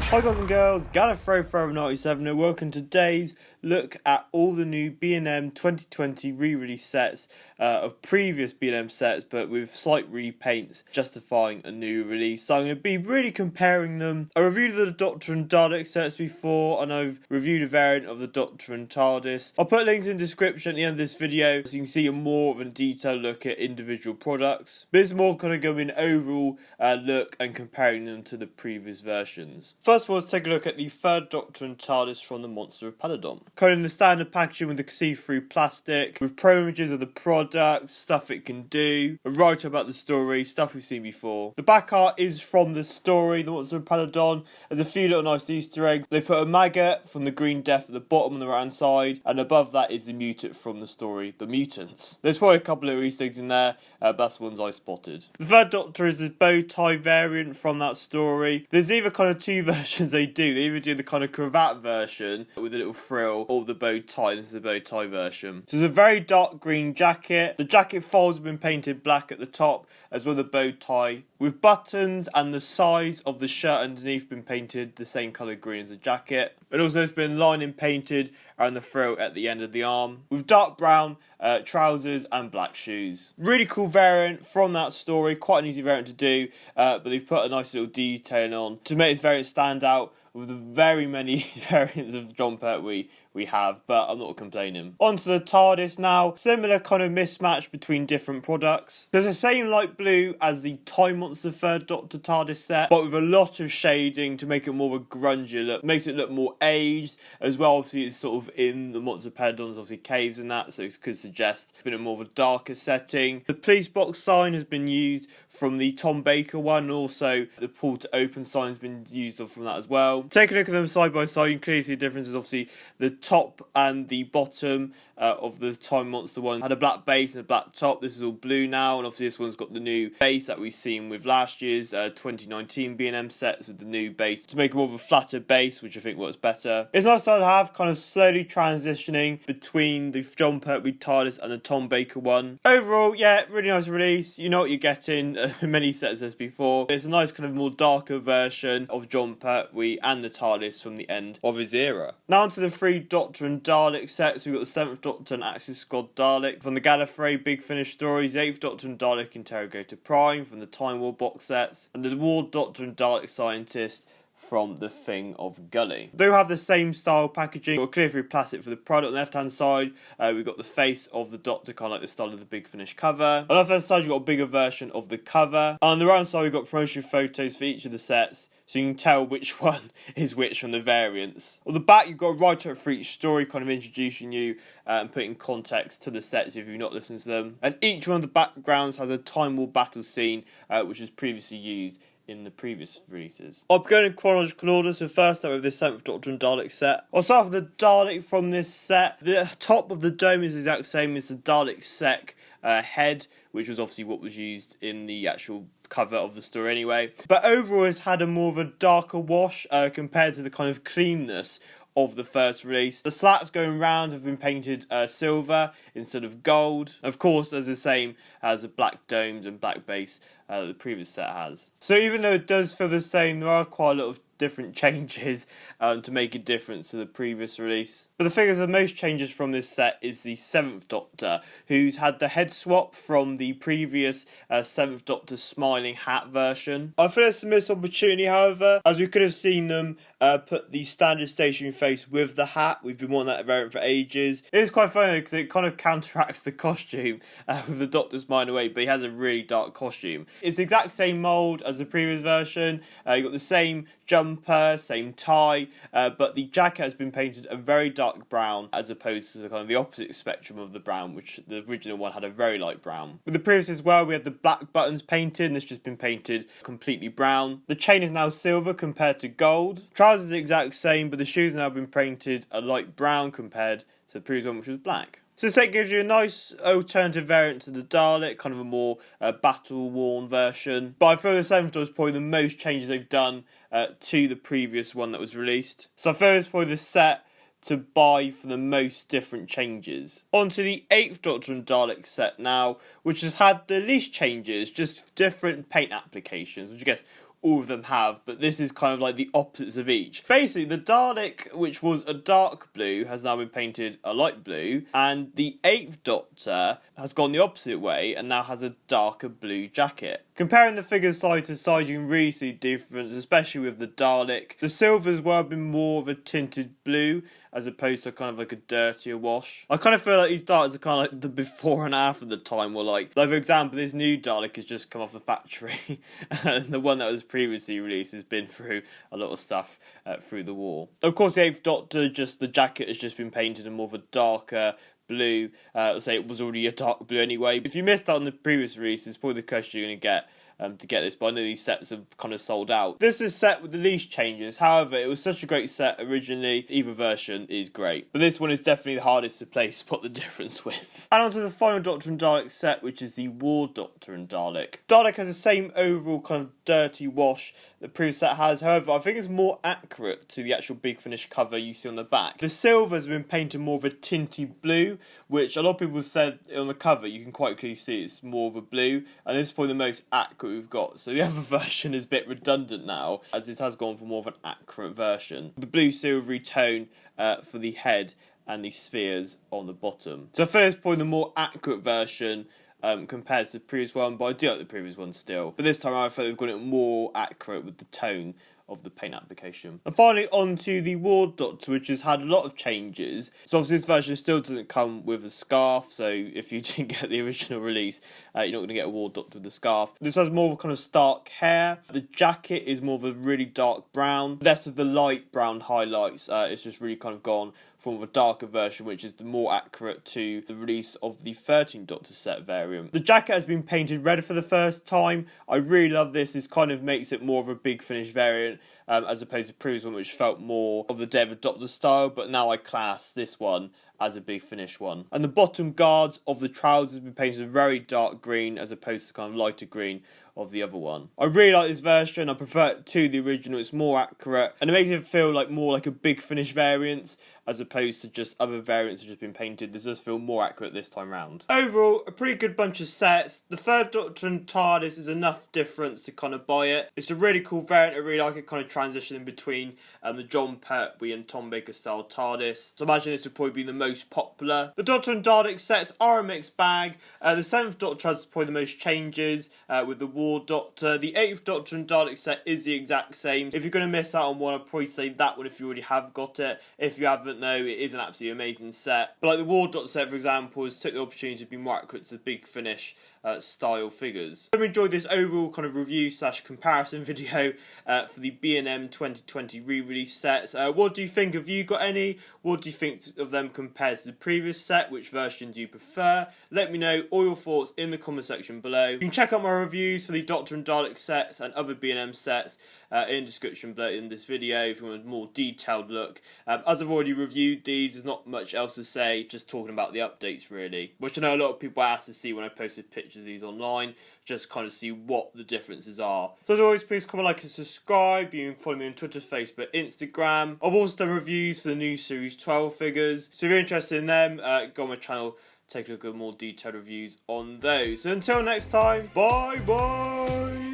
Hi guys and girls, Gallifrey Forever 97 and welcome to today's look at all the new B&M 2020 re-release sets of previous B&M sets but with slight repaints justifying a new release. So I'm going to be really comparing them. I reviewed the Doctor and Dalek sets before and I've reviewed a variant of the Doctor and TARDIS. I'll put links in the description at the end of this video so you can see a more of a detailed look at individual products. But this is more kind of going overall look and comparing them to the previous versions. First of all, let's take a look at the third Doctor and TARDIS from the Monster of Peladon. Coming in the standard packaging with the see-through plastic, with pro images of the product, stuff it can do, a write-up about the story, stuff we've seen before. The back art is from the story, the Monster of Peladon. There's a few little nice Easter eggs. They put a maggot from the Green Death at the bottom on the right hand side, and above that is the mutant from the story, the Mutants. There's probably a couple of Easter eggs in there, but that's the ones I spotted. The third Doctor is the bow tie variant from that story. There's either kind of two versions they do. They either do the kind of cravat version with a little frill or the bow tie. This is the bow tie version. So it's a very dark green jacket. The jacket folds have been painted black at the top as well as the bow tie with buttons, and the size of the shirt underneath been painted the same colour green as the jacket. But also it's been lining painted around the frill at the end of the arm with dark brown trousers and black shoes. Really cool variant from that story, quite an easy variant to do, but they've put a nice little detail on to make this variant stand out with the very many variants of Jon Pertwee we have, but I'm not complaining. On to the TARDIS now. Similar kind of mismatch between different products. There's the same light blue as the Time Monster third Doctor TARDIS set, but with a lot of shading to make it more of a grungy look. Makes it look more aged as well. Obviously it's sort of in the Monster of Peladon's obviously caves and that, so it could suggest it's been a more of a darker setting. The police box sign has been used from the Tom Baker one, and also the pull to open sign has been used from that as well. Take a look at them side by side. You can clearly see the differences. Obviously the top and the bottom of the Time Monster one had a black base and a black top. This is all blue now, and obviously this one's got the new base that we've seen with last year's 2019 B&M sets with the new base to make it more of a flatter base, which I think works better. It's nice to have kind of slowly transitioning between the Jon Pertwee TARDIS and the Tom Baker one. Overall, yeah, really nice release. You know what you're getting. Many sets as before. It's a nice kind of more darker version of Jon Pertwee and the TARDIS from the end of his era. Now onto the three Doctor and Dalek sets. We've got the 7th Doctor and Axis Squad Dalek from the Gallifrey Big Finish stories, the 8th Doctor and Dalek Interrogator Prime from the Time War box sets, and the Ward Doctor and Dalek Scientist from the Thing of Gully. They all have the same style packaging. We've got clear through plastic for the product. On the left hand side, we've got the face of the Doctor, kind of like the style of the Big Finish cover. On the left hand side, you've got a bigger version of the cover. And on the right hand side, we've got promotion photos for each of the sets, so you can tell which one is which from the variants. On the back, you've got a write-up for each story, kind of introducing you and putting context to the sets if you've not listened to them. And each one of the backgrounds has a Time War battle scene, which was previously used in the previous releases. I'll be going in chronological order, so first start with the 7th Doctor and Dalek set. I'll start with the Dalek from this set. The top of the dome is the exact same as the Dalek Sec head, which was obviously what was used in the actual cover of the story anyway. But overall it's had a more of a darker wash compared to the kind of cleanness of the first release. The slats going round have been painted silver instead of gold. Of course, there's the same as the black domes and black base the previous set has. So even though it does feel the same, there are quite a lot of different changes to make a difference to the previous release. But the thing is, the most changes from this set is the 7th Doctor, who's had the head swap from the previous 7th Doctor smiling hat version. I feel it's a missed opportunity, however, as we could have seen them put the standard stationary face with the hat. We've been wanting that variant for ages. It is quite funny because it kind of counteracts the costume with the Doctor smiling away, but he has a really dark costume. It's the exact same mould as the previous version. You've got the same jumper, same tie, but the jacket has been painted a very dark brown as opposed to the kind of the opposite spectrum of the brown, which the original one had a very light brown. With the previous as well, we had the black buttons painted, and it's just been painted completely brown. The chain is now silver compared to gold. Trousers are the exact same, but the shoes have now been painted a light brown compared to the previous one, which was black. So this set gives you a nice alternative variant to the Dalek, kind of a more battle-worn version. But I feel the 7th Doctor is probably the most changes they've done to the previous one that was released. So I feel it's probably the set to buy for the most different changes. On to the 8th Doctor and Dalek set now, which has had the least changes, just different paint applications, which I guess all of them have, but this is kind of like the opposites of each. Basically, the Dalek, which was a dark blue, has now been painted a light blue, and the 8th Doctor has gone the opposite way and now has a darker blue jacket. Comparing the figures side to side, you can really see the difference, especially with the Dalek. The silvers were a bit more of a tinted blue, as opposed to kind of like a dirtier wash. I kind of feel like these Daleks are kind of like the before and after the time were like for example, this new Dalek has just come off the factory, and the one that was previously released has been through a lot of stuff through the war. Of course, the 8th Doctor, just the jacket has just been painted in more of a darker blue. Let's say it was already a dark blue anyway. If you missed out on the previous release, it's probably the question you're going to get to get this, but I know these sets have kind of sold out. This is set with the least changes. However, it was such a great set originally. Either version is great, but this one is definitely the hardest to place spot the difference with. And on to the final Doctor and Dalek set, which is the War Doctor and Dalek. Dalek has the same overall kind of dirty wash the previous set has. However, I think it's more accurate to the actual Big Finish cover you see on the back. The silver has been painted more of a tinty blue, which a lot of people said on the cover you can quite clearly see it's more of a blue, and this is probably the most accurate we've got. So the other version is a bit redundant now, as this has gone for more of an accurate version. The blue silvery tone for the head and the spheres on the bottom. So I feel it's probably the more accurate version compared to the previous one, but I do like the previous one still. But this time I feel they've got it more accurate with the tone of the paint application. And finally on to the War Doctor, which has had a lot of changes. So obviously this version still doesn't come with a scarf, so if you didn't get the original release, you're not going to get a War Doctor with a scarf. This has more of a kind of stark hair. The jacket is more of a really dark brown. Less of the light brown highlights. It's just really kind of gone from a darker version, which is the more accurate to the release of the 13th Doctor set variant. The jacket has been painted red for the first time. I really love this. This kind of makes it more of a Big Finish variant, as opposed to the previous one, which felt more of the Day of the Doctor style, but now I class this one as a Big Finish one. And the bottom guards of the trousers have been painted a very dark green, as opposed to kind of lighter green of the other one. I really like this version. I prefer it to the original. It's more accurate, and it makes it feel like more like a Big Finish variant, as opposed to just other variants that have just been painted. This does feel more accurate this time round. Overall, a pretty good bunch of sets. The 3rd Doctor and TARDIS is enough difference to kind of buy it. It's a really cool variant. I really like it kind of transitioning between the John Pertwee and Tom Baker style TARDIS. So I imagine this would probably be the most popular. The Doctor and Dalek sets are a mixed bag. The 7th Doctor has probably the most changes with the War Doctor. The 8th Doctor and Dalek set is the exact same. If you're going to miss out on one, I'd probably say that one if you already have got it. If you haven't, though, it is an absolutely amazing set. But like the War Doctor set, for example, has took the opportunity to be more accurate to the Big Finish style figures. I hope you enjoyed this overall kind of review / comparison video for the B&M 2020 re-release sets. What do you think? Have you got any? What do you think of them compared to the previous set? Which version do you prefer? Let me know all your thoughts in the comment section below. You can check out my reviews for the Doctor and Dalek sets and other B&M sets in the description below in this video if you want a more detailed look. As I've already reviewed these, there's not much else to say, just talking about the updates really, which I know a lot of people asked to see when I posted pictures of these online, just kind of see what the differences are. So as always, please comment, like and subscribe. You can follow me on Twitter, Facebook, Instagram. I've also done reviews for the new Series 12 figures, so if you're interested in them, go on my channel, take a look at more detailed reviews on those. So until next time, bye bye!